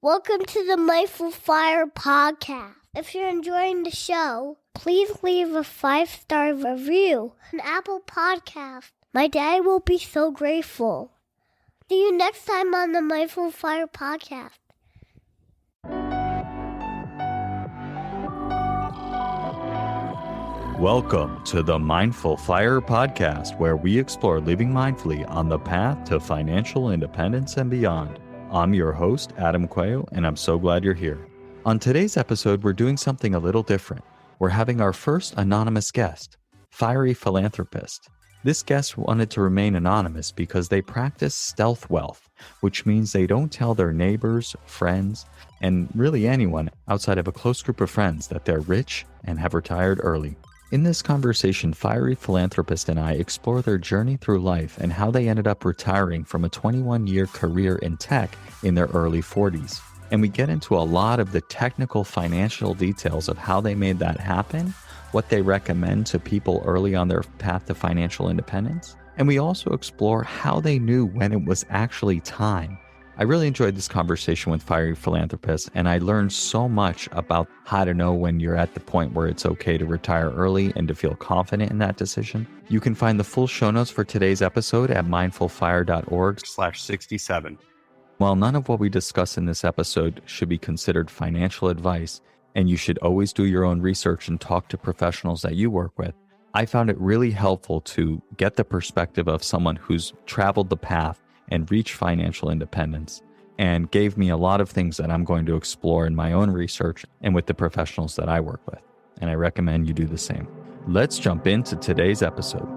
Welcome to the Mindful Fire podcast. If you're enjoying the show, please leave a 5-star review on Apple Podcast. My dad will be so grateful. See you next time on the Mindful Fire podcast. Welcome to the Mindful Fire podcast, where we explore living mindfully on the path to financial independence and beyond. I'm your host, Adam Quayo, and I'm so glad you're here. On today's episode, we're doing something a little different. We're having our first anonymous guest, FIREy Philanthropist. This guest wanted to remain anonymous because they practice stealth wealth, which means they don't tell their neighbors, friends, and really anyone outside of a close group of friends that they're rich and have retired early. In this conversation, FIREy Philanthropist and I explore their journey through life and how they ended up retiring from a 21-year career in tech in their early 40s. And we get into a lot of the technical financial details of how they made that happen, what they recommend to people early on their path to financial independence, and we also explore how they knew when it was actually time. I really enjoyed this conversation with FIREy Philanthropist, and I learned so much about how to know when you're at the point where it's okay to retire early and to feel confident in that decision. You can find the full show notes for today's episode at mindfulfire.org/67. While none of what we discuss in this episode should be considered financial advice, and you should always do your own research and talk to professionals that you work with, I found it really helpful to get the perspective of someone who's traveled the path and reach financial independence, and gave me a lot of things that I'm going to explore in my own research and with the professionals that I work with. And I recommend you do the same. Let's jump into today's episode.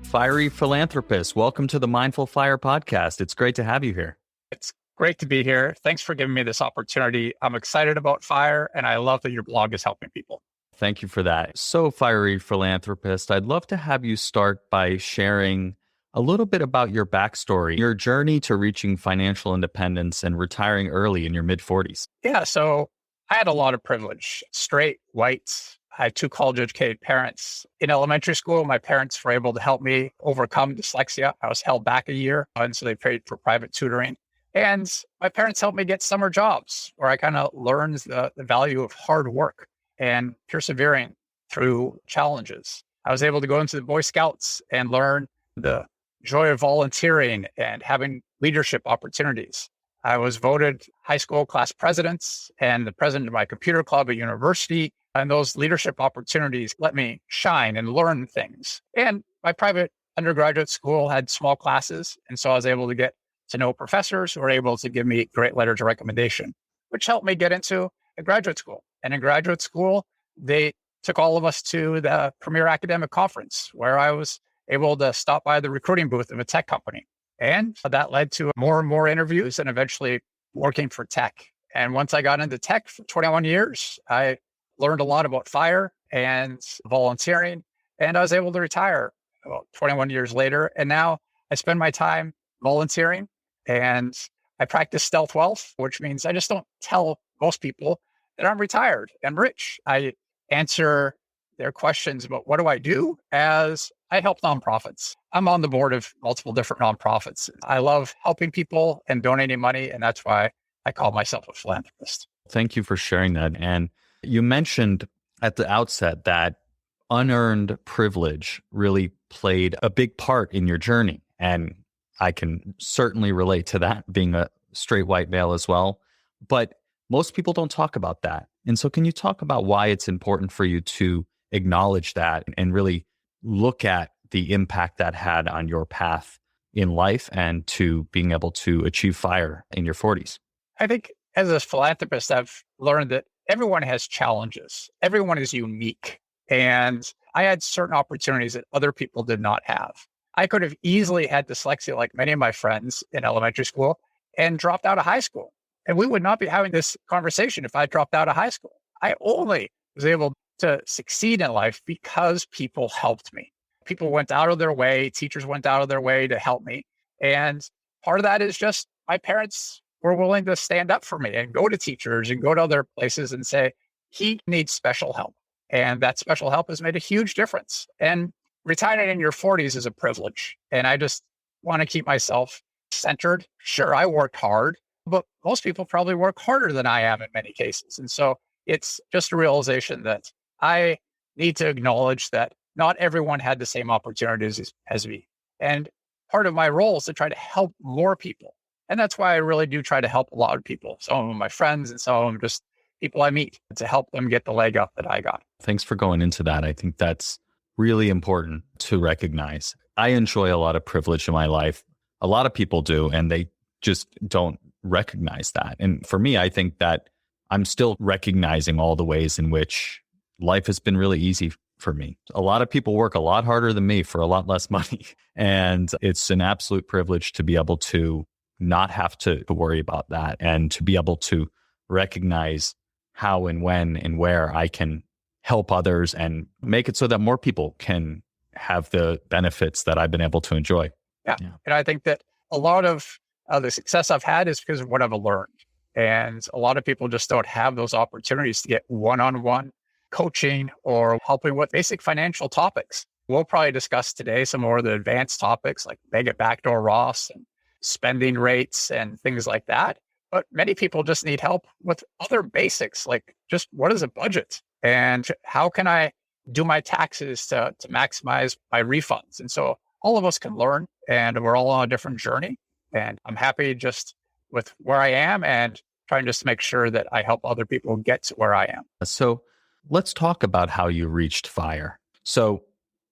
FIREy Philanthropist, welcome to the Mindful Fire podcast. It's great to have you here. It's great to be here. Thanks for giving me this opportunity. I'm excited about FIRE, and I love that your blog is helping people. Thank you for that. So, FIREy Philanthropist, I'd love to have you start by sharing a little bit about your backstory, your journey to reaching financial independence and retiring early in your mid-40s. Yeah, so I had a lot of privilege. Straight, white. I had 2 college-educated parents. In elementary school, my parents were able to help me overcome dyslexia. I was held back a year, and so they paid for private tutoring. And my parents helped me get summer jobs where I kind of learned the value of hard work and persevering through challenges. I was able to go into the Boy Scouts and learn the joy of volunteering and having leadership opportunities. I was voted high school class president and the president of my computer club at university. And those leadership opportunities let me shine and learn things. And my private undergraduate school had small classes. And so I was able to get to know professors who were able to give me great letters of recommendation, which helped me get into a graduate school. And in graduate school, they took all of us to the premier academic conference where I was able to stop by the recruiting booth of a tech company. And that led to more and more interviews and eventually working for tech. And once I got into tech for 21 years, I learned a lot about FIRE and volunteering, and I was able to retire about 21 years later. And now I spend my time volunteering. And I practice stealth wealth, which means I just don't tell most people that I'm retired and rich. I answer their questions about what do I do as I help nonprofits. I'm on the board of multiple different nonprofits. I love helping people and donating money, and that's why I call myself a philanthropist. Thank you for sharing that. And you mentioned at the outset that unearned privilege really played a big part in your journey. And I can certainly relate to that, being a straight white male as well. But most people don't talk about that. And so can you talk about why it's important for you to acknowledge that and really look at the impact that had on your path in life and to being able to achieve FIRE in your 40s? I think as a philanthropist, I've learned that everyone has challenges. Everyone is unique. And I had certain opportunities that other people did not have. I could have easily had dyslexia like many of my friends in elementary school and dropped out of high school. And we would not be having this conversation if I dropped out of high school. I only was able to succeed in life because people helped me. People went out of their way, teachers went out of their way to help me. And part of that is just my parents were willing to stand up for me and go to teachers and go to other places and say, he needs special help. And that special help has made a huge difference. And retiring in your 40s is a privilege. And I just want to keep myself centered. Sure, I worked hard, but most people probably work harder than I am in many cases. And so it's just a realization that I need to acknowledge that not everyone had the same opportunities as me. And part of my role is to try to help more people. And that's why I really do try to help a lot of people. Some of my friends and some of them just people I meet to help them get the leg up that I got. Thanks for going into that. I think that's really important to recognize. I enjoy a lot of privilege in my life. A lot of people do, and they just don't recognize that. And for me, I think that I'm still recognizing all the ways in which life has been really easy for me. A lot of people work a lot harder than me for a lot less money. And it's an absolute privilege to be able to not have to worry about that and to be able to recognize how and when and where I can help others and make it so that more people can have the benefits that I've been able to enjoy. Yeah. And I think that a lot of the success I've had is because of what I've learned. And a lot of people just don't have those opportunities to get one-on-one coaching or helping with basic financial topics. We'll probably discuss today some more of the advanced topics like mega backdoor Roths and spending rates and things like that. But many people just need help with other basics, like just what is a budget and how can I do my taxes to maximize my refunds? And so all of us can learn and we're all on a different journey. And I'm happy just with where I am and trying just to make sure that I help other people get to where I am. So let's talk about how you reached FIRE. So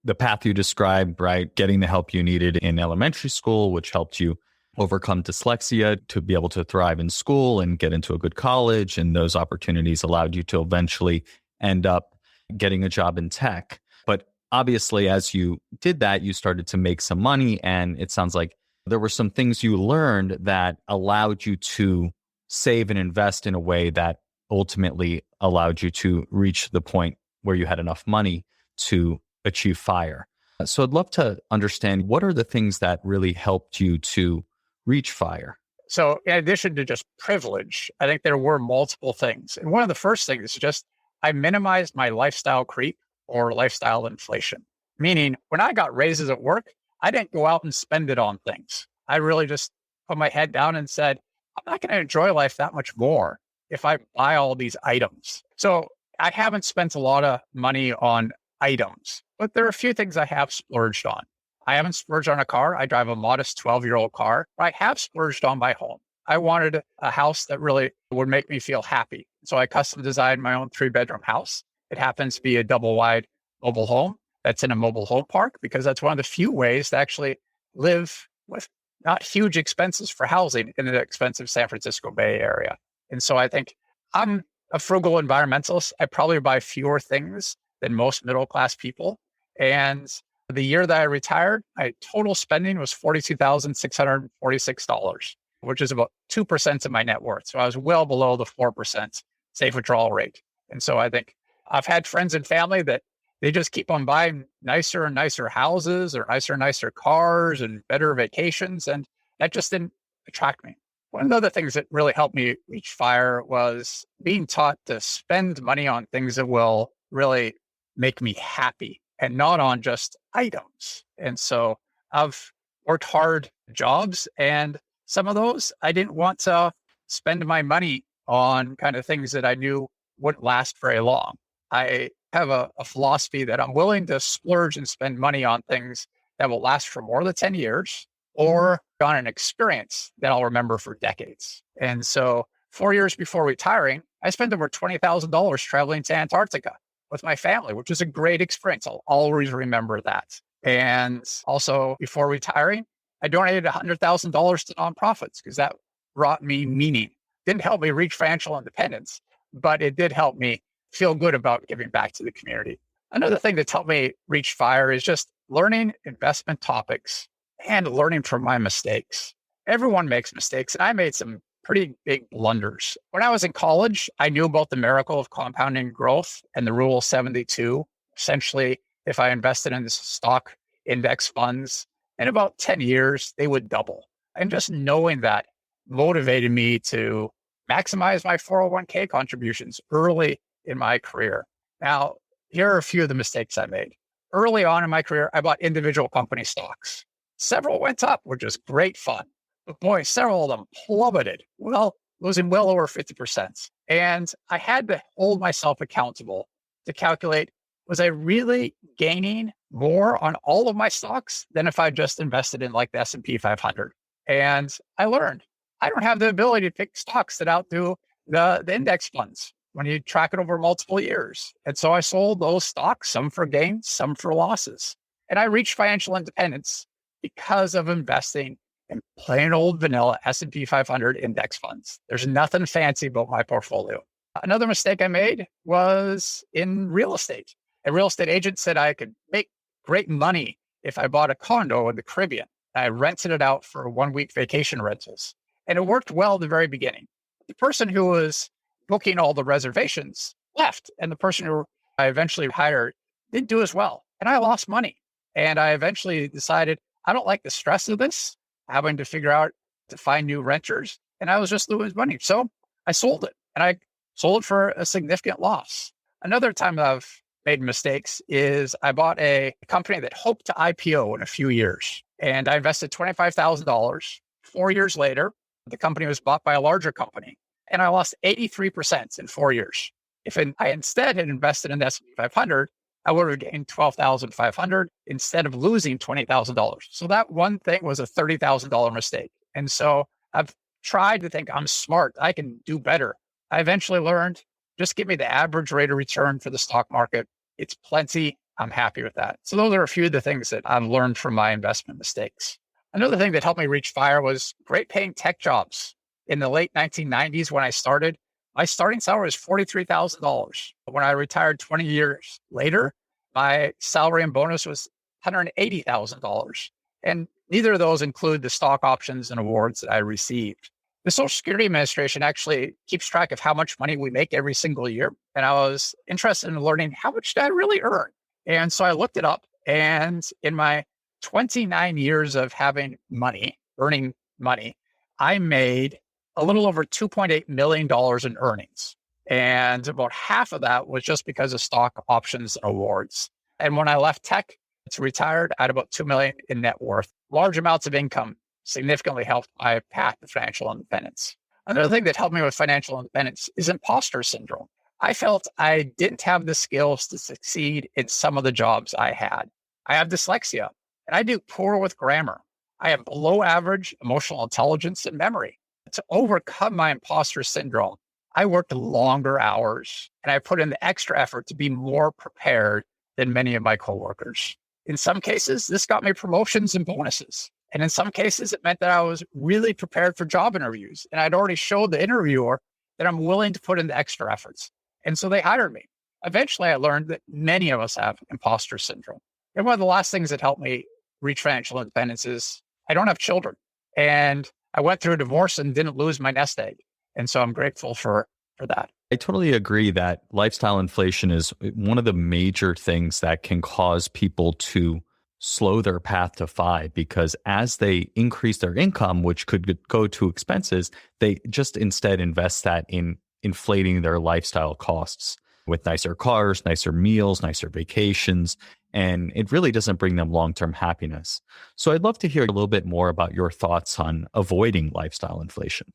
the path you described, right? Getting the help you needed in elementary school, which helped you overcome dyslexia to be able to thrive in school and get into a good college. And those opportunities allowed you to eventually end up getting a job in tech. But obviously, as you did that, you started to make some money. And it sounds like there were some things you learned that allowed you to save and invest in a way that ultimately allowed you to reach the point where you had enough money to achieve FIRE. So I'd love to understand, what are the things that really helped you to reach FIRE? So in addition to just privilege, I think there were multiple things. And one of the first things is just I minimized my lifestyle creep or lifestyle inflation. Meaning when I got raises at work, I didn't go out and spend it on things. I really just put my head down and said, I'm not going to enjoy life that much more if I buy all these items. So I haven't spent a lot of money on items, but there are a few things I have splurged on. I haven't splurged on a car. I drive a modest 12-year-old car, but I have splurged on my home. I wanted a house that really would make me feel happy. So I custom designed my own 3-bedroom house. It happens to be a double wide mobile home that's in a mobile home park because that's one of the few ways to actually live with not huge expenses for housing in the expensive San Francisco Bay Area. And so I think I'm a frugal environmentalist. I probably buy fewer things than most middle-class people. And the year that I retired, my total spending was $42,646, which is about 2% of my net worth. So I was well below the 4% safe withdrawal rate. And so I think I've had friends and family that they just keep on buying nicer and nicer houses or nicer and nicer cars and better vacations. And that just didn't attract me. One of the other things that really helped me reach FIRE was being taught to spend money on things that will really make me happy and not on just items. And so I've worked hard jobs, and some of those I didn't want to spend my money on kind of things that I knew wouldn't last very long. I have a philosophy that I'm willing to splurge and spend money on things that will last for more than 10 years or on an experience that I'll remember for decades. And so 4 years before retiring, I spent over $20,000 traveling to Antarctica with my family, which is a great experience. I'll always remember that. And also before retiring, I donated $100,000 to nonprofits because that brought me meaning. Didn't help me reach financial independence, but it did help me feel good about giving back to the community. Another thing that's helped me reach FIRE is just learning investment topics and learning from my mistakes. Everyone makes mistakes, and I made some pretty big blunders. When I was in college, I knew about the miracle of compounding growth and the rule of 72. Essentially, if I invested in this stock index funds, in about 10 years, they would double. And just knowing that motivated me to maximize my 401k contributions early in my career. Now, Here are a few of the mistakes I made. Early on in my career, I bought individual company stocks. Several went up, which was great fun. But boy, several of them plummeted. Well, losing well over 50%. And I had to hold myself accountable to calculate, was I really gaining more on all of my stocks than if I just invested in like the S&P 500? And I learned I don't have the ability to pick stocks that outdo the index funds when you track it over multiple years. And so I sold those stocks, some for gains, some for losses. And I reached financial independence because of investing in plain old vanilla S&P 500 index funds. There's nothing fancy about my portfolio. Another mistake I made was in real estate. A real estate agent said I could make great money if I bought a condo in the Caribbean. I rented it out for 1-week vacation rentals. And it worked well at the very beginning. The person who was booking all the reservations left. And the person who I eventually hired didn't do as well. And I lost money. And I eventually decided I don't like the stress of this, having to figure out to find new renters. And I was just losing money. So I sold it. And I sold it for a significant loss. Another time I've made mistakes is I bought a company that hoped to IPO in a few years. And I invested $25,000. 4 years later, the company was bought by a larger company. And I lost 83% in 4 years. If I instead had invested in the S&P 500, I would have gained $12,500 instead of losing $20,000. So that one thing was a $30,000 mistake. And so I've tried to think I'm smart. I can do better. I eventually learned, just give me the average rate of return for the stock market. It's plenty. I'm happy with that. So those are a few of the things that I've learned from my investment mistakes. Another thing that helped me reach FIRE was great paying tech jobs. In the late 1990s, when I started, my starting salary was $43,000. When I retired 20 years later, my salary and bonus was $180,000. And neither of those include the stock options and awards that I received. The Social Security Administration actually keeps track of how much money we make every single year. And I was interested in learning how much did I really earn? And so I looked it up. And in my 29 years of having money, earning money, I made a little over $2.8 million in earnings. And about half of that was just because of stock options and awards. And when I left tech to retired, I had about $2 million in net worth. Large amounts of income significantly helped my path to financial independence. Another thing that helped me with financial independence is imposter syndrome. I felt I didn't have the skills to succeed in some of the jobs I had. I have dyslexia and I do poor with grammar. I have below average emotional intelligence and memory. To overcome my imposter syndrome, I worked longer hours and I put in the extra effort to be more prepared than many of my coworkers. In some cases, this got me promotions and bonuses. And in some cases, it meant that I was really prepared for job interviews. And I'd already showed the interviewer that I'm willing to put in the extra efforts. And so they hired me. Eventually, I learned that many of us have imposter syndrome. And one of the last things that helped me reach financial independence is I don't have children. And I went through a divorce and didn't lose my nest egg. And so I'm grateful for that. I totally agree that lifestyle inflation is one of the major things that can cause people to slow their path to FI, because as they increase their income, which could go to expenses, they just instead invest that in inflating their lifestyle costs with nicer cars, nicer meals, nicer vacations, and it really doesn't bring them long-term happiness. So I'd love to hear a little bit more about your thoughts on avoiding lifestyle inflation.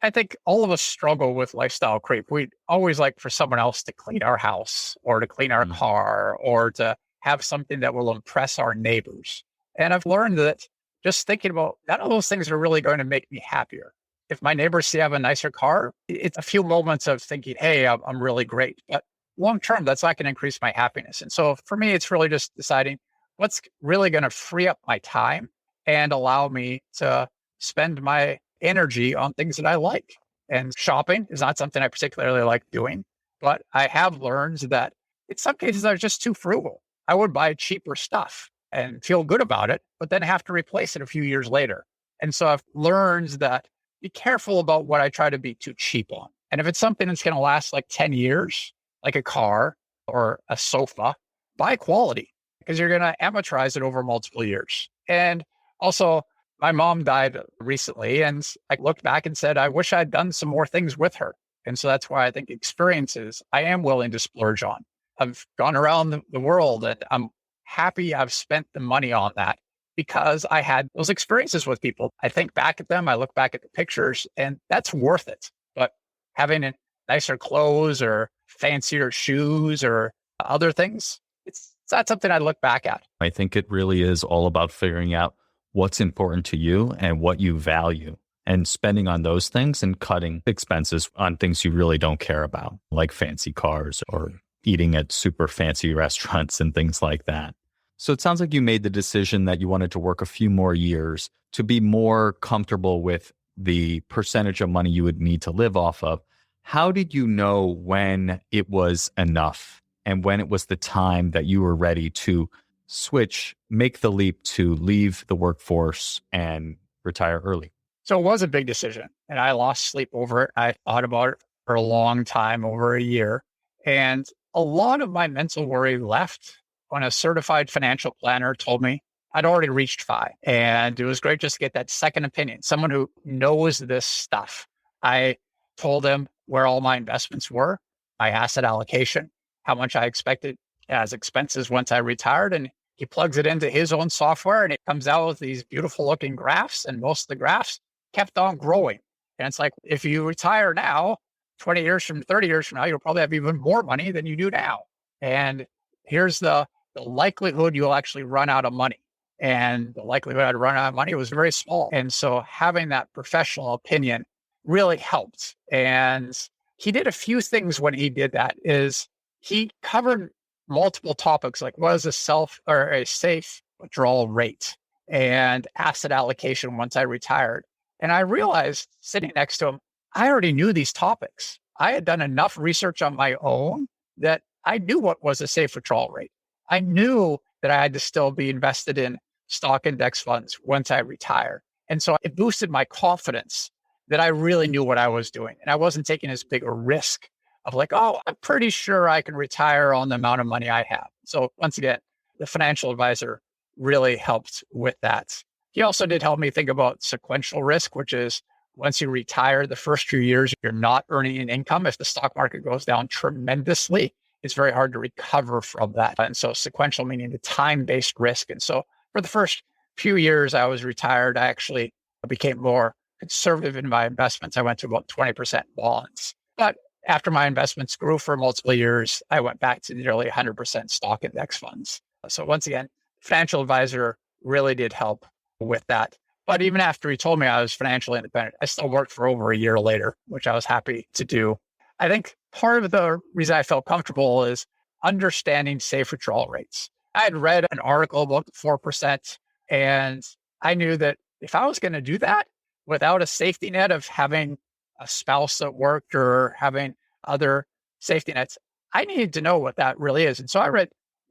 I think all of us struggle with lifestyle creep. We'd always like for someone else to clean our house or to clean our car or to have something that will impress our neighbors. And I've learned that just thinking about none of those things are really going to make me happier. If my neighbors see I have a nicer car, it's a few moments of thinking, hey, I'm really great. But long term, that's not going to increase my happiness. And so for me, it's really just deciding what's really going to free up my time and allow me to spend my energy on things that I like. And shopping is not something I particularly like doing, but I have learned that in some cases I was just too frugal. I would buy cheaper stuff and feel good about it, but then have to replace it a few years later. And so I've learned that be careful about what I try to be too cheap on. And if it's something that's going to last like 10 years, like a car or a sofa, buy quality because you're going to amortize it over multiple years. And also, my mom died recently, and I looked back and said, I wish I'd done some more things with her. And so that's why I think experiences I am willing to splurge on. I've gone around the world, and I'm happy I've spent the money on that because I had those experiences with people. I think back at them, I look back at the pictures, and that's worth it. But having nicer clothes or fancier shoes or other things, it's not something I look back at. I think it really is all about figuring out what's important to you and what you value and spending on those things and cutting expenses on things you really don't care about, like fancy cars or eating at super fancy restaurants and things like that. So it sounds like you made the decision that you wanted to work a few more years to be more comfortable with the percentage of money you would need to live off of. How did you know when it was enough and when it was the time that you were ready to switch, make the leap to leave the workforce and retire early? So it was a big decision, and I lost sleep over it. I thought about it for a long time, over a year. And a lot of my mental worry left when a certified financial planner told me I'd already reached FI. And it was great just to get that second opinion, someone who knows this stuff. I told him where all my investments were, my asset allocation, how much I expected as expenses once I retired. And he plugs it into his own software, and it comes out with these beautiful looking graphs. And most of the graphs kept on growing. And it's like, if you retire now, 20 years from 30 years from now, you'll probably have even more money than you do now. And here's the likelihood you'll actually run out of money. And the likelihood I'd run out of money was very small. And so having that professional opinion really helped. And he did a few things when he did that. Is he covered multiple topics, like what is a safe withdrawal rate and asset allocation once I retired. And I realized sitting next to him, I already knew these topics. I had done enough research on my own that I knew what was a safe withdrawal rate. I knew that I had to still be invested in stock index funds once I retire. And so it boosted my confidence that I really knew what I was doing. And I wasn't taking as big a risk of like, oh, I'm pretty sure I can retire on the amount of money I have. So once again, the financial advisor really helped with that. He also did help me think about sequential risk, which is once you retire, the first few years, you're not earning an income. If the stock market goes down tremendously, it's very hard to recover from that. And so sequential meaning the time-based risk. And so for the first few years I was retired, I actually became more conservative in my investments. I went to about 20% bonds. But after my investments grew for multiple years, I went back to nearly 100% stock index funds. So once again, financial advisor really did help with that. But even after he told me I was financially independent, I still worked for over a year later, which I was happy to do. I think part of the reason I felt comfortable is understanding safe withdrawal rates. I had read an article about 4%, and I knew that if I was going to do that without a safety net of having a spouse at work or having other safety nets, I needed to know what that really is. And so I read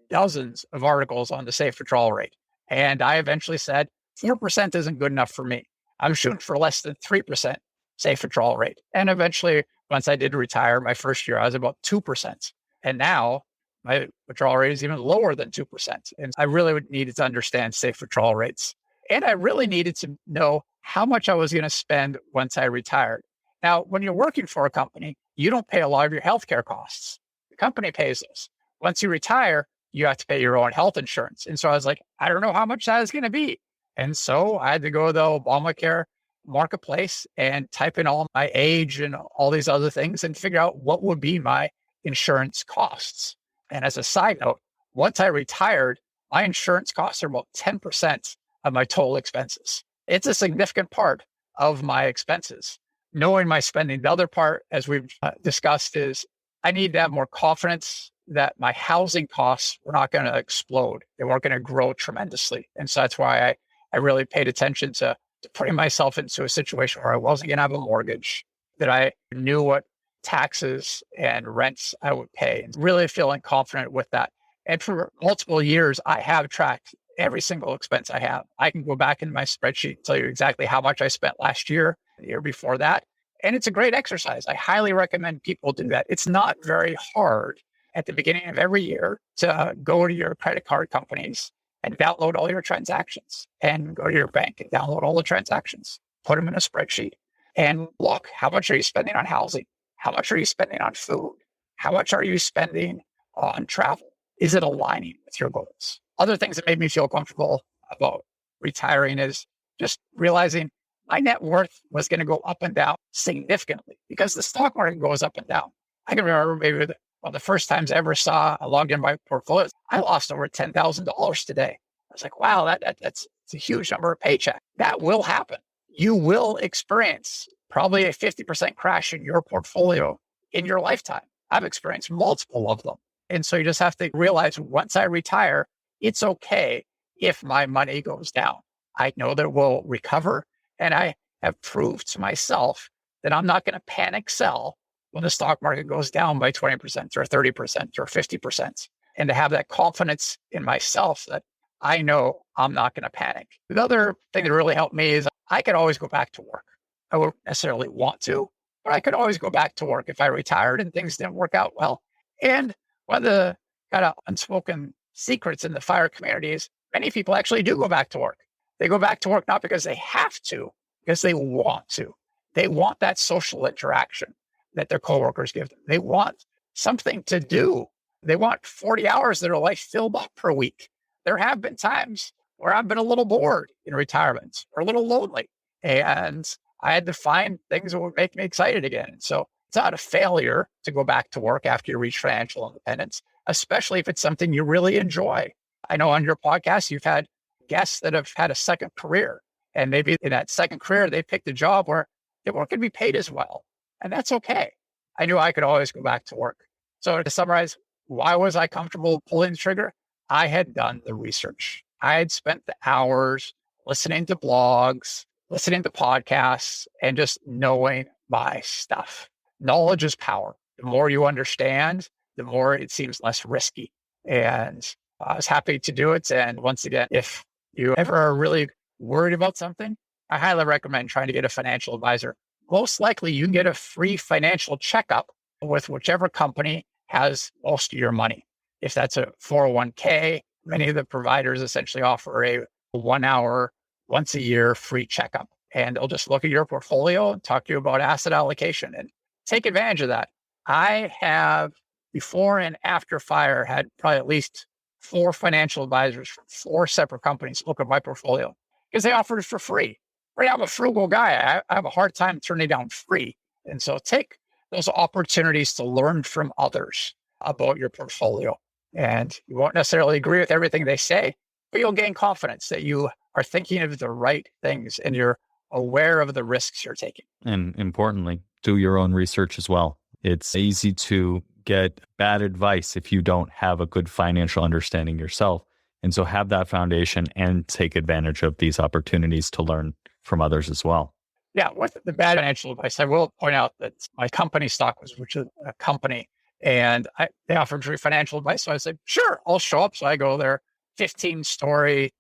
dozens of articles on the safe withdrawal rate. And I eventually said, 4% isn't good enough for me. I'm shooting for less than 3% safe withdrawal rate. And eventually, once I did retire, my first year, I was about 2%. And now my withdrawal rate is even lower than 2%. And I really needed to understand safe withdrawal rates. And I really needed to know how much I was going to spend once I retired. Now, when you're working for a company, you don't pay a lot of your healthcare costs. The company pays those. Once you retire, you have to pay your own health insurance. And so I was like, I don't know how much that is going to be. And so I had to go to the Obamacare marketplace and type in all my age and all these other things and figure out what would be my insurance costs. And as a side note, once I retired, my insurance costs are about 10% of my total expenses. It's a significant part of my expenses. Knowing my spending, the other part, as we've discussed, is I need to have more confidence that my housing costs were not going to explode. They weren't going to grow tremendously. And so that's why I really paid attention to putting myself into a situation where I wasn't going to have a mortgage, that I knew what taxes and rents I would pay, and really feeling confident with that. And for multiple years, I have tracked every single expense I have. I can go back in my spreadsheet and tell you exactly how much I spent last year, the year before that. And it's a great exercise. I highly recommend people do that. It's not very hard at the beginning of every year to go to your credit card companies and download all your transactions, and go to your bank and download all the transactions, put them in a spreadsheet, and look, how much are you spending on housing? How much are you spending on food? How much are you spending on travel? Is it aligning with your goals? Other things that made me feel comfortable about retiring is just realizing my net worth was going to go up and down significantly because the stock market goes up and down. I can remember maybe the first times I ever I logged in my portfolio, I lost over $10,000 today. I was like, wow, that's a huge number of paycheck. That will happen. You will experience probably a 50% crash in your portfolio in your lifetime. I've experienced multiple of them. And so you just have to realize once I retire, it's okay if my money goes down. I know that we'll recover. And I have proved to myself that I'm not going to panic sell when the stock market goes down by 20% or 30% or 50%. And to have that confidence in myself that I know I'm not going to panic. The other thing that really helped me is I could always go back to work. I wouldn't necessarily want to, but I could always go back to work if I retired and things didn't work out well. And one of the kind of unspoken secrets in the FIRE community is many people actually do go back to work. They go back to work not because they have to, because they want to. They want that social interaction that their coworkers give them. They want something to do. They want 40 hours of their life filled up per week. There have been times where I've been a little bored in retirement or a little lonely, and I had to find things that would make me excited again. So it's not a failure to go back to work after you reach financial independence, especially if it's something you really enjoy. I know on your podcast, you've had guests that have had a second career, and maybe in that second career, they picked a job where they weren't going to be paid as well. And that's okay. I knew I could always go back to work. So to summarize, why was I comfortable pulling the trigger? I had done the research. I had spent the hours listening to blogs, listening to podcasts, and just knowing my stuff. Knowledge is power. The more you understand, the more it seems less risky. And I was happy to do it. And once again, if you ever are really worried about something, I highly recommend trying to get a financial advisor. Most likely you can get a free financial checkup with whichever company has most of your money. If that's a 401k, many of the providers essentially offer a 1 hour, once a year free checkup. And they'll just look at your portfolio and talk to you about asset allocation and take advantage of that. I have, before and after FIRE, had probably at least 4 financial advisors from 4 separate companies look at my portfolio because they offered it for free. Right now, I'm a frugal guy. I have a hard time turning down free. And so take those opportunities to learn from others about your portfolio. And you won't necessarily agree with everything they say, but you'll gain confidence that you are thinking of the right things and you're aware of the risks you're taking. And importantly, do your own research as well. It's easy to get bad advice if you don't have a good financial understanding yourself. And so have that foundation and take advantage of these opportunities to learn from others as well. Yeah, with the bad financial advice, I will point out that my company stock was, which is a company, and they offered free financial advice. So I said, sure, I'll show up. So I go there, 15-story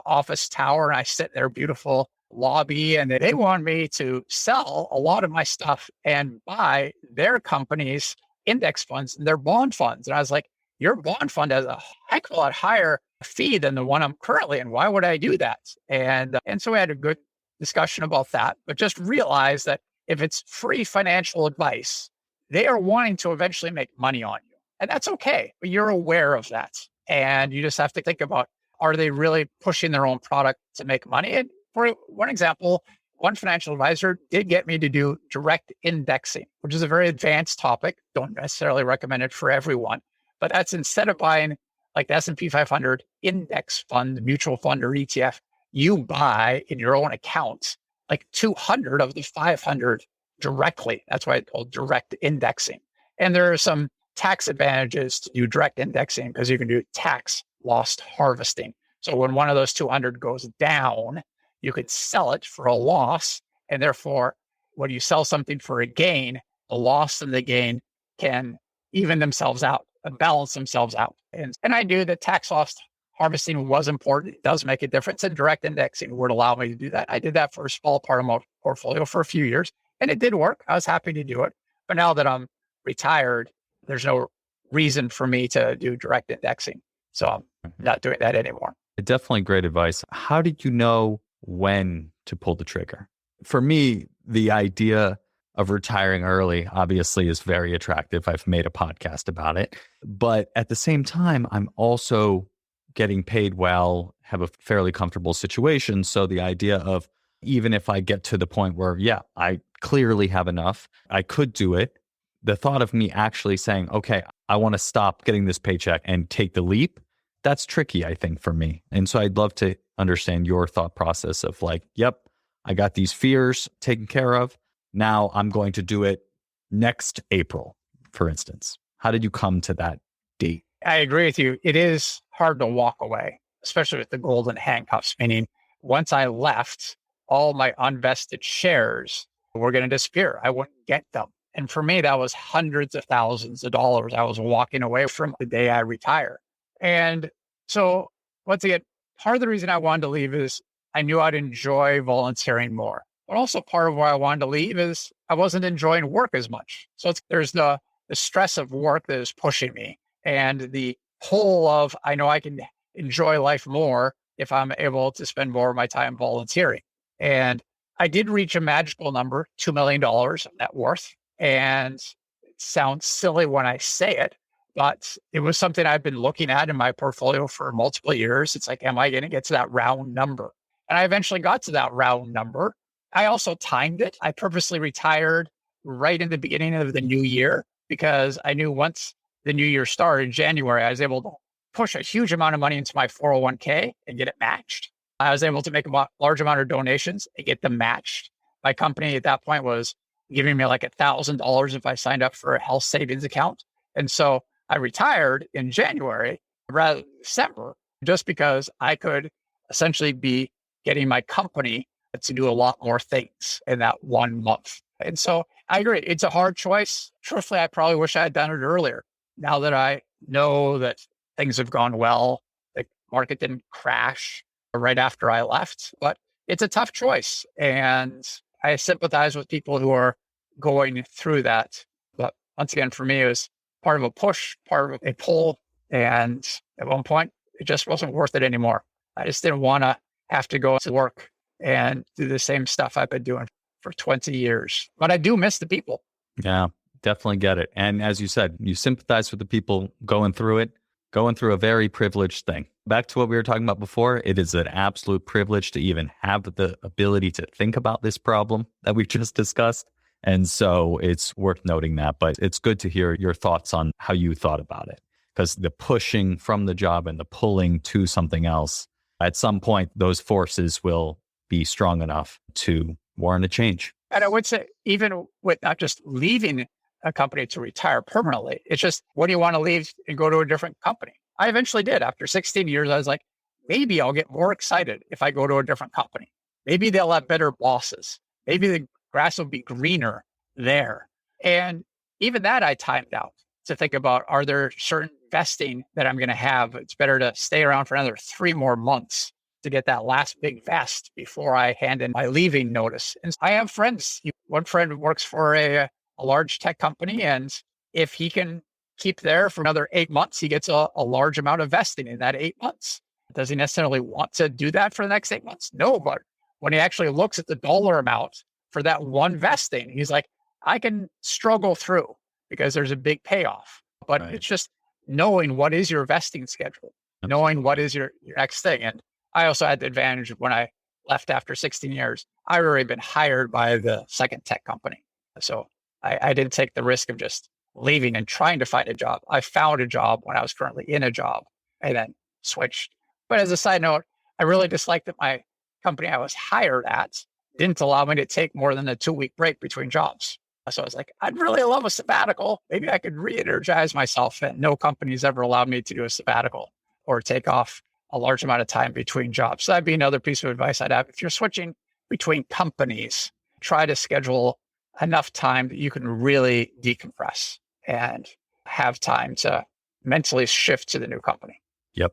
office tower, and I sit in their beautiful lobby, and they want me to sell a lot of my stuff and buy their company's index funds and their bond funds. And I was like, your bond fund has a heck of a lot higher fee than the one I'm currently in. Why would I do that? And so we had a good discussion about that, but just realize that if it's free financial advice, they are wanting to eventually make money on you. And that's okay, but you're aware of that. And you just have to think about, are they really pushing their own product to make money? And for one example, one financial advisor did get me to do direct indexing, which is a very advanced topic. Don't necessarily recommend it for everyone, but that's instead of buying like the S&P 500 index fund, mutual fund, or ETF, you buy in your own account like 200 of the 500 directly. That's why it's called direct indexing. And there are some tax advantages to do direct indexing because you can do tax loss harvesting. So when one of those 200 goes down, you could sell it for a loss. And therefore, when you sell something for a gain, the loss and the gain can even themselves out and balance themselves out. And I knew that tax loss harvesting was important. It does make a difference, and direct indexing would allow me to do that. I did that for a small part of my portfolio for a few years, and it did work. I was happy to do it. But now that I'm retired, there's no reason for me to do direct indexing. So I'm not doing that anymore. Definitely great advice. How did you know when to pull the trigger? For me, the idea of retiring early obviously is very attractive. I've made a podcast about it. But at the same time, I'm also getting paid well, have a fairly comfortable situation. So the idea of even if I get to the point where, yeah, I clearly have enough, I could do it. The thought of me actually saying, okay, I want to stop getting this paycheck and take the leap, that's tricky, I think, for me. And so I'd love to understand your thought process of like, yep, I got these fears taken care of. Now I'm going to do it next April, for instance. How did you come to that date? I agree with you. It is hard to walk away, especially with the golden handcuffs, meaning once I left, all my unvested shares were going to disappear. I wouldn't get them. And for me, that was hundreds of thousands of dollars I was walking away from the day I retire. And so once again, part of the reason I wanted to leave is I knew I'd enjoy volunteering more. But also part of why I wanted to leave is I wasn't enjoying work as much. So there's the stress of work that is pushing me and the pull of I know I can enjoy life more if I'm able to spend more of my time volunteering. And I did reach a magical number, $2 million of net worth. And it sounds silly when I say it, but it was something I've been looking at in my portfolio for multiple years. It's like, am I going to get to that round number? And I eventually got to that round number. I also timed it. I purposely retired right in the beginning of the new year because I knew once the new year started in January, I was able to push a huge amount of money into my 401k and get it matched. I was able to make a large amount of donations and get them matched. My company at that point was giving me like $1,000 if I signed up for a health savings account. And so I retired in January rather than December, just because I could essentially be getting my company to do a lot more things in that 1 month. And so I agree. It's a hard choice. Truthfully, I probably wish I had done it earlier. Now that I know that things have gone well, the market didn't crash right after I left, but it's a tough choice. And I sympathize with people who are going through that. But once again, for me, it was part of a push, part of a pull. And at one point, it just wasn't worth it anymore. I just didn't want to have to go to work and do the same stuff I've been doing for 20 years. But I do miss the people. Yeah, definitely get it. And as you said, you sympathize with the people going through it, going through a very privileged thing. Back to what we were talking about before, it is an absolute privilege to even have the ability to think about this problem that we've just discussed. And so it's worth noting that, but it's good to hear your thoughts on how you thought about it, because the pushing from the job and the pulling to something else, at some point, those forces will be strong enough to warrant a change. And I would say, even with not just leaving a company to retire permanently, it's just, when do you want to leave and go to a different company? I eventually did. After 16 years, I was like, maybe I'll get more excited if I go to a different company. Maybe they'll have better bosses. Maybe the grass will be greener there. And even that I timed out to think about, are there certain vesting that I'm going to have? It's better to stay around for another 3 more months to get that last big vest before I hand in my leaving notice. And I have friends. One friend works for a large tech company, and if he can keep there for another 8 months, he gets a large amount of vesting in that 8 months. Does he necessarily want to do that for the next 8 months? No, but when he actually looks at the dollar amount for that one vesting, he's like, I can struggle through because there's a big payoff. But right. It's just knowing what is your vesting schedule, knowing what is your next thing. And I also had the advantage of when I left after 16 years, I'd already been hired by the second tech company. So I didn't take the risk of just leaving and trying to find a job. I found a job when I was currently in a job and then switched. But as a side note, I really disliked that my company I was hired at didn't allow me to take more than a 2-week break between jobs. So I was like, I'd really love a sabbatical. Maybe I could re-energize myself. And no company's ever allowed me to do a sabbatical or take off a large amount of time between jobs. So that'd be another piece of advice I'd have. If you're switching between companies, try to schedule enough time that you can really decompress and have time to mentally shift to the new company. Yep.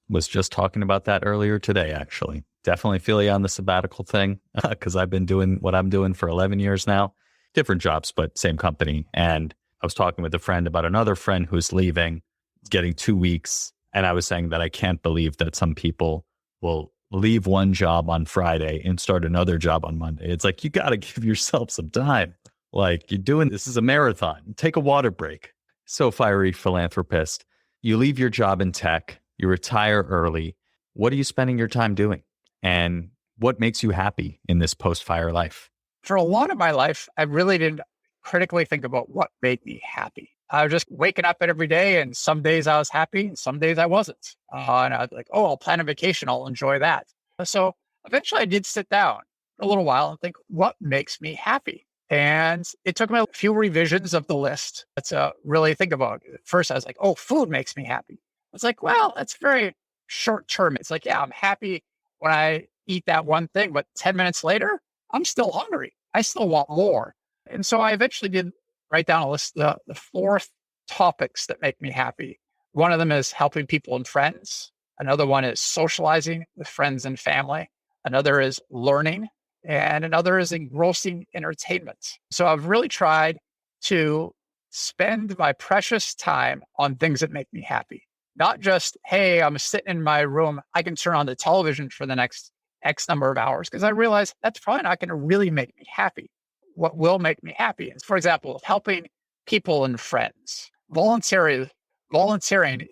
Was just talking about that earlier today, actually. Definitely feel you on the sabbatical thing, because I've been doing what I'm doing for 11 years now. Different jobs, but same company. And I was talking with a friend about another friend who's leaving, getting 2 weeks. And I was saying that I can't believe that some people will leave one job on Friday and start another job on Monday. It's like, you got to give yourself some time. Like, you're doing this is a marathon. Take a water break. So, fiery philanthropist, you leave your job in tech, you retire early. What are you spending your time doing? And what makes you happy in this post-fire life? For a lot of my life, I really didn't critically think about what made me happy. I was just waking up every day, and some days I was happy and some days I wasn't. And I was like, oh, I'll plan a vacation. I'll enjoy that. So eventually I did sit down for a little while and think, what makes me happy? And it took me a few revisions of the list to really think about it. At first, I was like, oh, food makes me happy. I was like, well, that's very short term. It's like, yeah, I'm happy when I eat that one thing, but 10 minutes later, I'm still hungry. I still want more. And so I eventually did write down a list of the 4 topics that make me happy. One of them is helping people and friends. Another one is socializing with friends and family. Another is learning. And another is engrossing entertainment. So I've really tried to spend my precious time on things that make me happy. Not just, hey, I'm sitting in my room, I can turn on the television for the next X number of hours, because I realize that's probably not going to really make me happy. What will make me happy is, for example, helping people and friends. Volunteering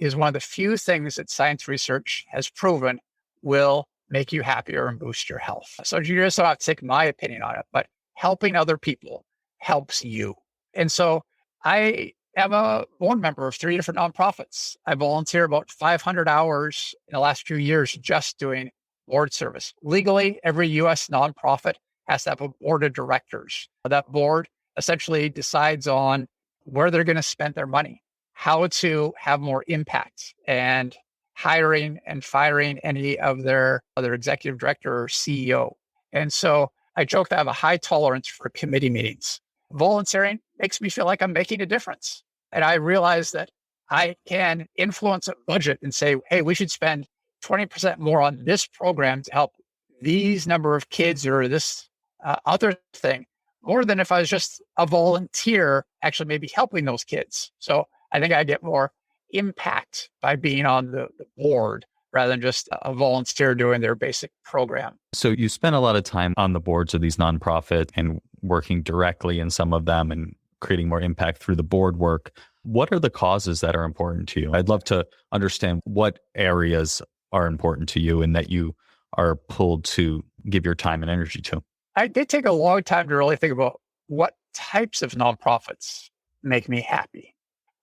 is one of the few things that science research has proven will make you happier and boost your health. So you just don't have to take my opinion on it, but helping other people helps you. And so I am a board member of 3 different nonprofits. I volunteer about 500 hours in the last few years just doing board service. Legally, every U.S. nonprofit has to have a board of directors. That board essentially decides on where they're going to spend their money, how to have more impact, and hiring and firing any of their other executive director or CEO. And so I joke that I have a high tolerance for committee meetings. Volunteering makes me feel like I'm making a difference. And I realize that I can influence a budget and say, hey, we should spend 20% more on this program to help these number of kids or this other thing, more than if I was just a volunteer actually maybe helping those kids. So I think I get more impact by being on the board rather than just a volunteer doing their basic program. So you spend a lot of time on the boards of these nonprofits and working directly in some of them and creating more impact through the board work. What are the causes that are important to you? I'd love to understand what areas are important to you and that you are pulled to give your time and energy to. I did take a long time to really think about what types of nonprofits make me happy.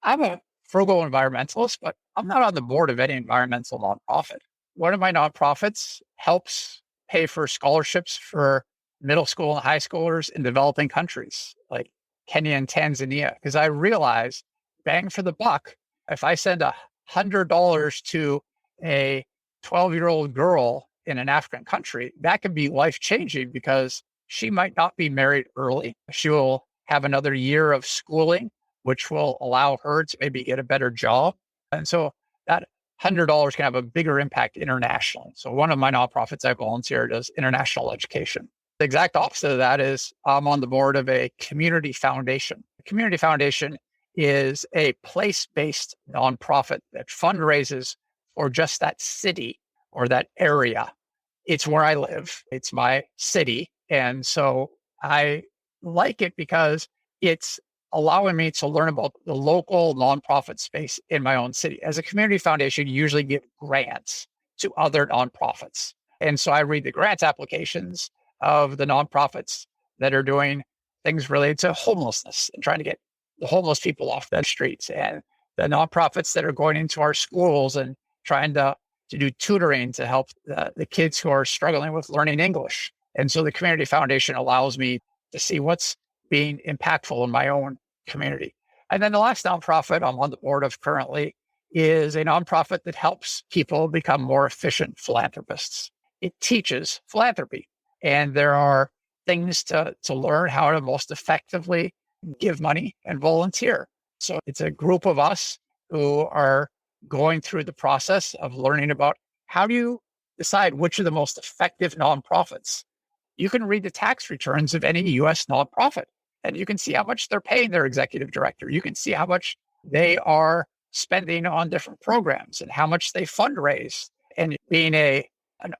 I'm a frugal environmentalist, but I'm not on the board of any environmental nonprofit. One of my nonprofits helps pay for scholarships for middle school and high schoolers in developing countries like Kenya and Tanzania, because I realize, bang for the buck, if I send $100 to a 12-year-old girl in an African country, that can be life-changing because she might not be married early. She will have another year of schooling, which will allow her to maybe get a better job. And so that $100 can have a bigger impact internationally. So one of my nonprofits I volunteer does international education. The exact opposite of that is I'm on the board of a community foundation. A community foundation is a place-based nonprofit that fundraises for just that city or that area. It's where I live. It's my city. And so I like it because it's allowing me to learn about the local nonprofit space in my own city. As a community foundation, you usually give grants to other nonprofits. And so I read the grant applications of the nonprofits that are doing things related to homelessness and trying to get the homeless people off the streets, and the nonprofits that are going into our schools and trying to do tutoring to help the kids who are struggling with learning English. And so the community foundation allows me to see what's being impactful in my own community. And then the last nonprofit I'm on the board of currently is a nonprofit that helps people become more efficient philanthropists. It teaches philanthropy, and there are things to learn how to most effectively give money and volunteer. So it's a group of us who are going through the process of learning about how do you decide which are the most effective nonprofits. You can read the tax returns of any US nonprofit, and you can see how much they're paying their executive director. You can see how much they are spending on different programs and how much they fundraise. And being an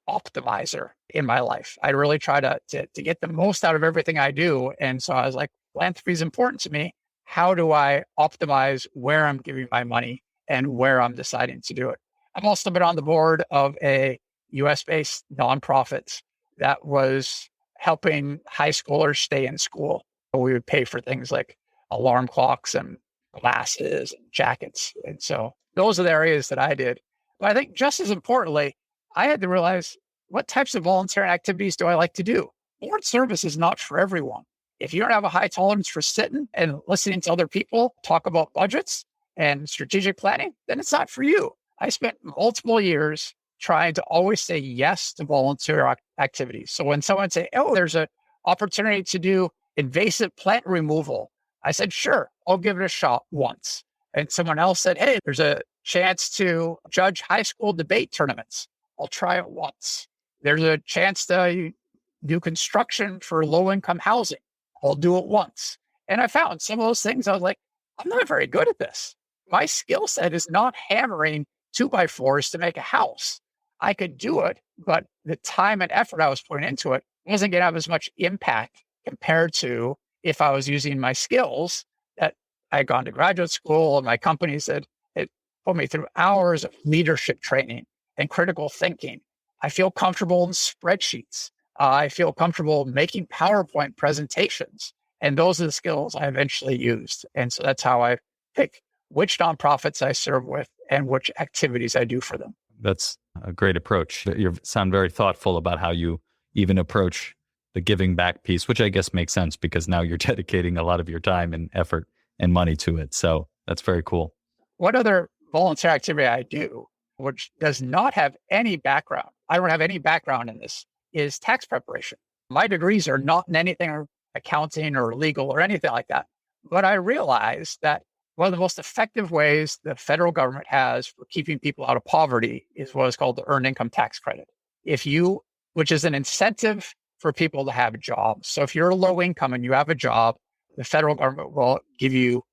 optimizer in my life, I really try to get the most out of everything I do. And so I was like, philanthropy is important to me. How do I optimize where I'm giving my money and where I'm deciding to do it? I've also been on the board of a US-based nonprofit that was helping high schoolers stay in school. We would pay for things like alarm clocks and glasses and jackets. And so those are the areas that I did. But I think just as importantly, I had to realize, what types of volunteering activities do I like to do? Board service is not for everyone. If you don't have a high tolerance for sitting and listening to other people talk about budgets and strategic planning, then it's not for you. I spent multiple years trying to always say yes to volunteer activities. So when someone say, oh, there's an opportunity to do invasive plant removal, I said, sure, I'll give it a shot once. And someone else said, hey, there's a chance to judge high school debate tournaments. I'll try it once. There's a chance to do construction for low-income housing. I'll do it once. And I found some of those things, I was like, I'm not very good at this. My skill set is not hammering 2x4s to make a house. I could do it, but the time and effort I was putting into it wasn't going to have as much impact compared to if I was using my skills that I had gone to graduate school and my company said it put me through hours of leadership training and critical thinking. I feel comfortable in spreadsheets. I feel comfortable making PowerPoint presentations. And those are the skills I eventually used. And so that's how I pick which nonprofits I serve with and which activities I do for them. That's a great approach. You sound very thoughtful about how you even approach the giving back piece, which I guess makes sense because now you're dedicating a lot of your time and effort and money to it. So that's very cool. What other volunteer activity I do, which does not have any background, I don't have any background in this, is tax preparation. My degrees are not in anything accounting or legal or anything like that. But I realized that one of the most effective ways the federal government has for keeping people out of poverty is what is called the earned income tax credit. Which is an incentive for people to have jobs. So if you're low income and you have a job, the federal government will give you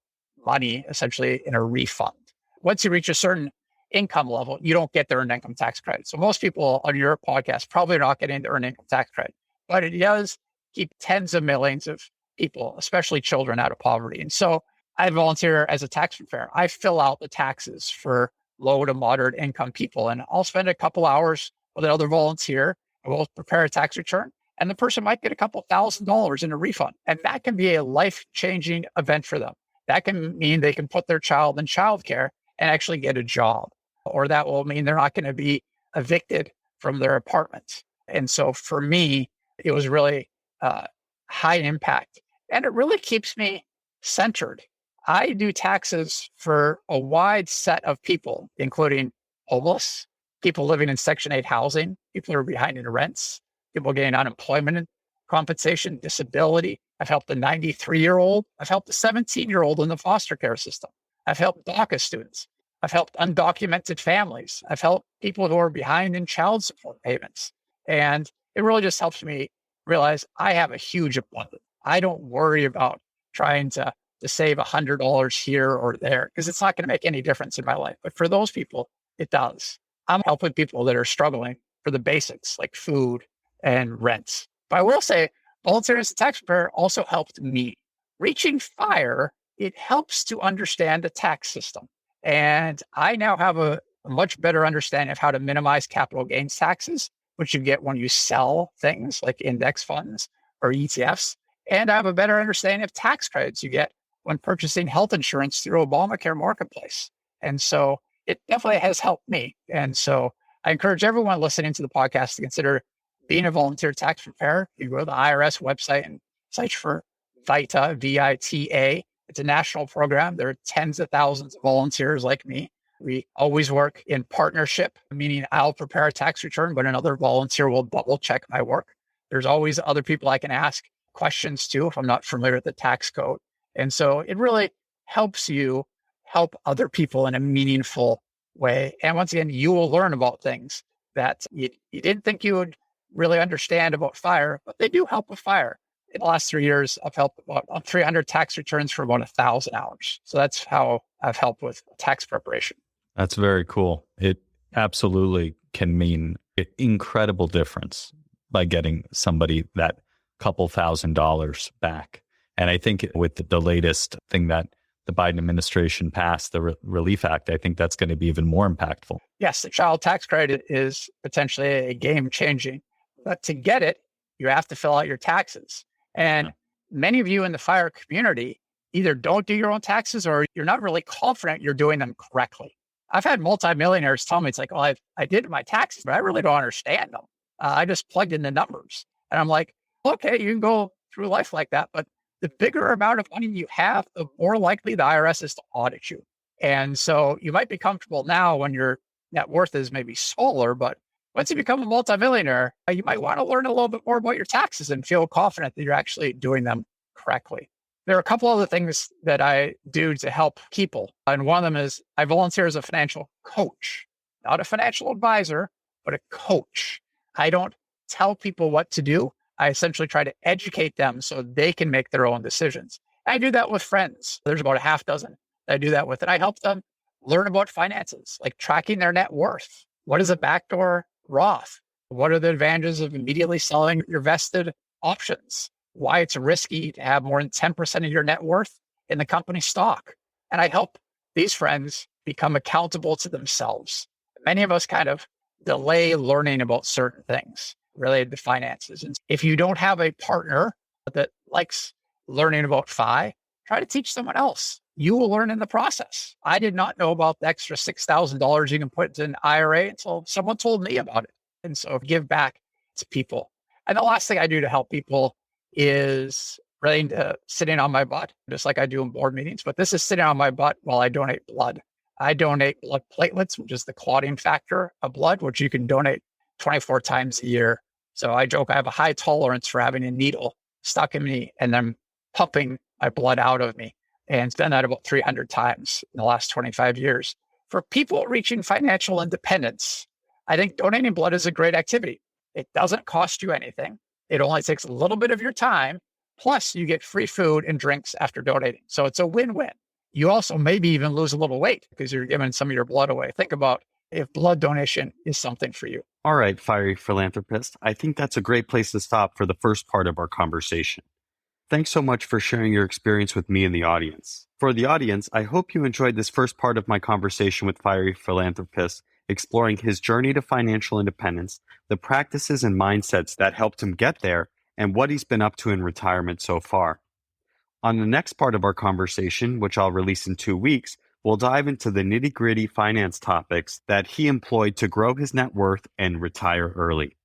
money essentially in a refund. Once you reach a certain income level, you don't get the earned income tax credit. So most people on your podcast probably are not getting the earned income tax credit, but it does keep tens of millions of people, especially children, out of poverty. And so I volunteer as a tax preparer. I fill out the taxes for low to moderate income people, and I'll spend a couple hours with another volunteer. We'll prepare a tax return, and the person might get a couple $1,000s in a refund. And that can be a life-changing event for them. That can mean they can put their child in childcare and actually get a job. Or that will mean they're not going to be evicted from their apartment. And so for me, it was really high impact. And it really keeps me centered. I do taxes for a wide set of people, including homeless, people living in Section 8 housing, people who are behind in rents, people getting unemployment compensation, disability. I've helped a 93-year-old. I've helped a 17-year-old in the foster care system. I've helped DACA students. I've helped undocumented families. I've helped people who are behind in child support payments. And it really just helps me realize I have a huge abundance. I don't worry about trying to save $100 here or there because it's not going to make any difference in my life. But for those people, it does. I'm helping people that are struggling for the basics like food and rent. But I will say, volunteering as a tax preparer also helped me. Reaching FIRE, it helps to understand the tax system. And I now have a much better understanding of how to minimize capital gains taxes, which you get when you sell things like index funds or ETFs. And I have a better understanding of tax credits you get when purchasing health insurance through Obamacare Marketplace. And so it definitely has helped me. And so I encourage everyone listening to the podcast to consider being a volunteer tax preparer. You go to the IRS website and search for VITA, VITA. It's a national program. There are tens of thousands of volunteers like me. We always work in partnership, meaning I'll prepare a tax return, but another volunteer will double check my work. There's always other people I can ask questions to if I'm not familiar with the tax code. And so it really helps you help other people in a meaningful way. And once again, you will learn about things that you didn't think you would really understand about FIRE, but they do help with FIRE. In the last 3 years, I've helped about 300 tax returns for about 1,000 hours. So that's how I've helped with tax preparation. That's very cool. It absolutely can mean an incredible difference by getting somebody that couple $1,000s back. And I think with the latest thing that the Biden administration passed, the Relief Act, I think that's going to be even more impactful. Yes, the child tax credit is potentially a game changing, but to get it, you have to fill out your taxes. And many of you in the FIRE community either don't do your own taxes or you're not really confident you're doing them correctly. I've had multimillionaires tell me, it's like, oh, I did my taxes, but I really don't understand them. I just plugged in the numbers. And I'm like, okay, you can go through life like that. But the bigger amount of money you have, the more likely the IRS is to audit you. And so you might be comfortable now when your net worth is maybe smaller, but once you become a multimillionaire, you might want to learn a little bit more about your taxes and feel confident that you're actually doing them correctly. There are a couple other things that I do to help people. And one of them is I volunteer as a financial coach, not a financial advisor, but a coach. I don't tell people what to do. I essentially try to educate them so they can make their own decisions. I do that with friends. There's about a half dozen I do that with. And I help them learn about finances, like tracking their net worth. What is a backdoor Roth? What are the advantages of immediately selling your vested options? Why it's risky to have more than 10% of your net worth in the company stock. And I help these friends become accountable to themselves. Many of us kind of delay learning about certain things related to finances. And if you don't have a partner that likes learning about FI, try to teach someone else. You will learn in the process. I did not know about the extra $6,000 you can put in an IRA until someone told me about it. And so give back to people. And the last thing I do to help people is relating to sitting on my butt, just like I do in board meetings. But this is sitting on my butt while I donate blood. I donate blood platelets, which is the clotting factor of blood, which you can donate 24 times a year. So I joke I have a high tolerance for having a needle stuck in me and then pumping my blood out of me. And it's done that about 300 times in the last 25 years. For people reaching financial independence, I think donating blood is a great activity. It doesn't cost you anything. It only takes a little bit of your time. Plus, you get free food and drinks after donating. So it's a win-win. You also maybe even lose a little weight because you're giving some of your blood away. Think about if blood donation is something for you. All right, FIREy Philanthropist, I think that's a great place to stop for the first part of our conversation. Thanks so much for sharing your experience with me and the audience. For the audience, I hope you enjoyed this first part of my conversation with FIREy Philanthropist, exploring his journey to financial independence, the practices and mindsets that helped him get there, and what he's been up to in retirement so far. On the next part of our conversation, which I'll release in 2 weeks, we'll dive into the nitty-gritty finance topics that he employed to grow his net worth and retire early.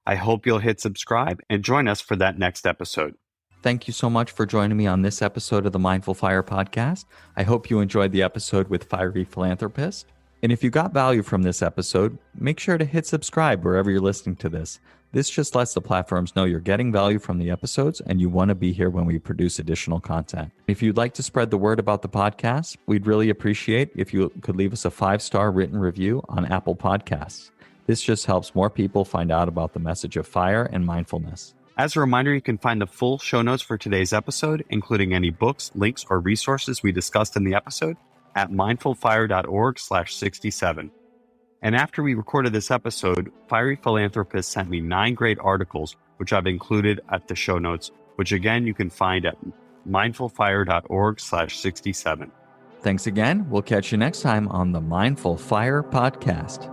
I hope you'll hit subscribe and join us for that next episode. Thank you so much for joining me on this episode of the Mindful Fire podcast. I hope you enjoyed the episode with FIREy Philanthropist. And if you got value from this episode, make sure to hit subscribe wherever you're listening to this. This just lets the platforms know you're getting value from the episodes and you want to be here when we produce additional content. If you'd like to spread the word about the podcast, we'd really appreciate if you could leave us a 5-star written review on Apple Podcasts. This just helps more people find out about the message of FIRE and mindfulness. As a reminder, you can find the full show notes for today's episode, including any books, links, or resources we discussed in the episode, at mindfulfire.org/67. And after we recorded this episode, FIREy Philanthropist sent me 9 great articles, which I've included at the show notes, which again you can find at mindfulfire.org/67. Thanks again. We'll catch you next time on the Mindful Fire podcast.